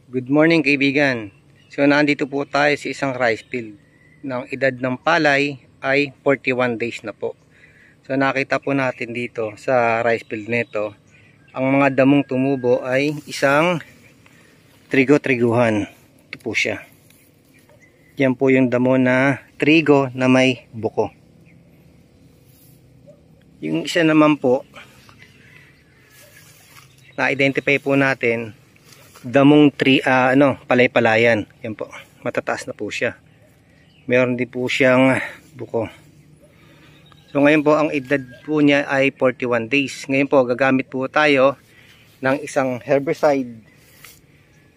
Good morning kaibigan. So nandito po tayo sa isang rice field. Ng edad ng palay ay 41 days na po. So nakita po natin dito sa rice field nito, ang mga damong tumubo ay isang trigo-triguhan. Ito po siya. Yan po yung damo na trigo na may buko. Yung isa naman po, na-identify po natin, damong palay-palayan. Yan po, matataas na po siya. Meron din po siyang buko. So ngayon po ang edad po niya ay 41 days. Ngayon po gagamit po tayo ng isang herbicide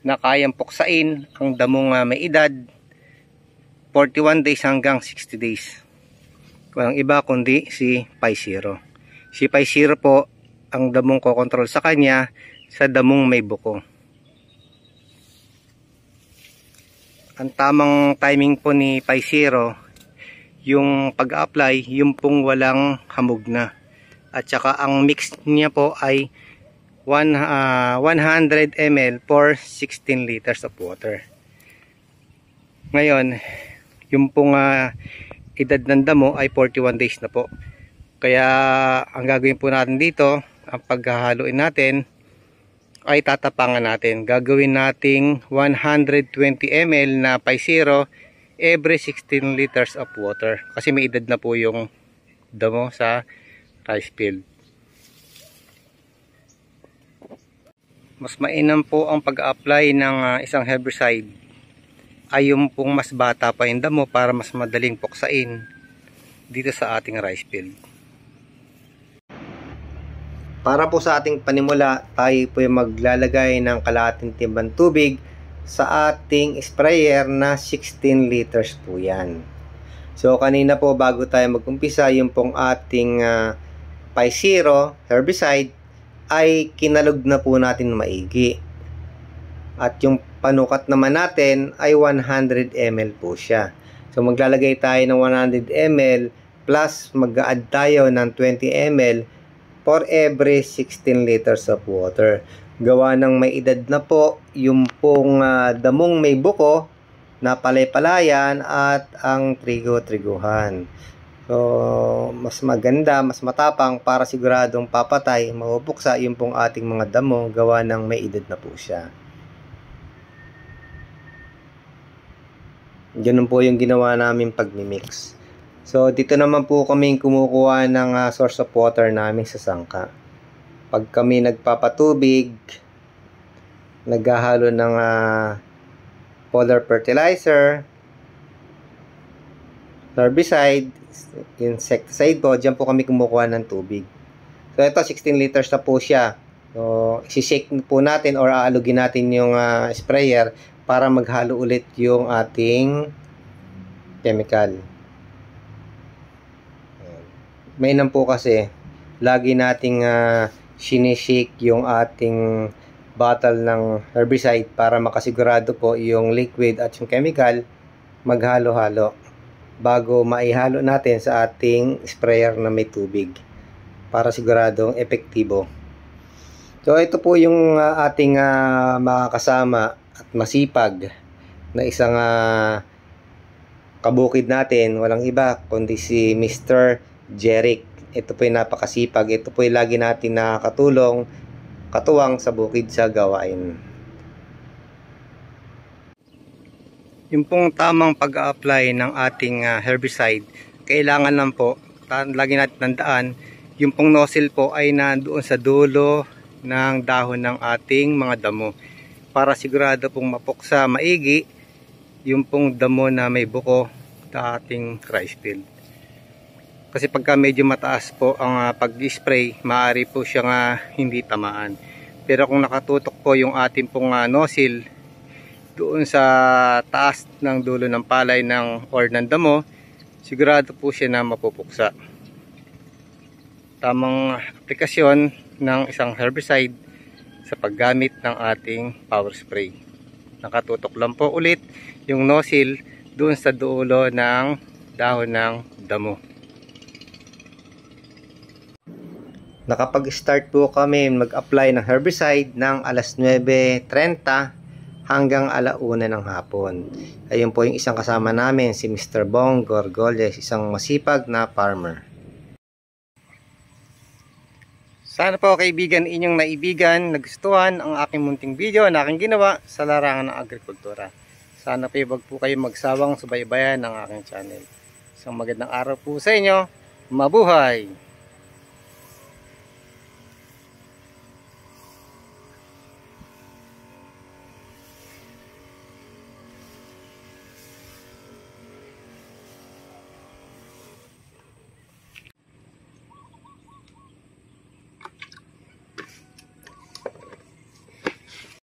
na kayang puksain ang damong may edad 41 days hanggang 60 days. Walang iba kundi si Pi-Zero. Si Pi-Zero po ang damong kokontrol sa kanya sa damong may buko. Ang tamang timing po ni Pi-Zero, yung pag-apply, yung pong walang hamog na. At saka ang mix niya po ay 100 ml for 16 liters of water. Ngayon, yung pong edad ng damo ay 41 days na po. Kaya ang gagawin po natin dito, ang paghahaluin natin ay tatapangan natin. Gagawin nating 120 ml na Pi-Zero every 16 liters of water. Kasi may edad na po yung damo sa rice field. Mas mainam po ang pag-apply ng isang herbicide ay yung pong mas bata pa yung damo para mas madaling puksain dito sa ating rice field. Para po sa ating panimula, tayo po yung maglalagay ng kalahating timbang tubig sa ating sprayer na 16 liters po yan. So kanina po bago tayo mag-umpisa, yung pong ating Pi-Zero herbicide ay kinalog na po natin maigi. At yung panukat naman natin ay 100 ml po siya. So maglalagay tayo ng 100 ml plus mag-add tayo ng 20 ml for every 16 liters of water. Gawa ng may edad na po yung pong damong may buko na palay-palayan at ang trigo-triguhan. So mas maganda, mas matapang para siguradong papatay, mapupuksa yung pong ating mga damo gawa ng may edad na po siya. Ganun po yung ginawa namin pag-mix. So dito naman po kami kumukuha ng source of water namin sa sangka. Pag kami nagpapatubig, naghahalo ng fodder fertilizer, herbicide, insecticide po, dyan po kami kumukuha ng tubig. So ito 16 liters na po siya. So isi-shake po natin or aalugin natin yung sprayer para maghalo ulit yung ating chemical. Mainam po kasi lagi nating sinishake yung ating bottle ng herbicide para makasigurado po yung liquid at yung chemical maghalo-halo bago maihalo natin sa ating sprayer na may tubig para siguradong epektibo. So ito po yung ating makakasama at masipag na isang kabukid natin, walang iba kundi si Mr. Jeric. Ito po yung napakasipag. Ito po yung lagi natin nakakatulong, katuwang sa bukid sa gawain. Yung pong tamang pag-a-apply ng ating herbicide, kailangan lang po, lagi natin tandaan, yung pong nozzle po ay nandoon sa dulo ng dahon ng ating mga damo. Para sigurado pong mapuksa maigi yung pong damo na may buko sa ating rice field. Kasi pagka medyo mataas po ang pag-spray, maaari po siyang hindi tamaan. Pero kung nakatutok po yung ating pong nozzle doon sa taas ng dulo ng palay or ng damo, sigurado po siya na mapupuksa. Tamang aplikasyon ng isang herbicide sa paggamit ng ating power spray. Nakatutok lang po ulit yung nozzle doon sa dulo ng dahon ng damo. Nakapag-start po kami mag-apply ng herbicide ng alas 9:30 hanggang 1:00 ng hapon. Ayun po yung isang kasama namin, si Mr. Bong Gorgoles, isang masipag na farmer. Sana po kaibigan, inyong naibigan, nagustuhan ang aking munting video na aking ginawa sa larangan ng agrikultura. Sana po wag po kayo magsawang subaybayan ng aking channel. Isang magandang araw po sa inyo. Mabuhay!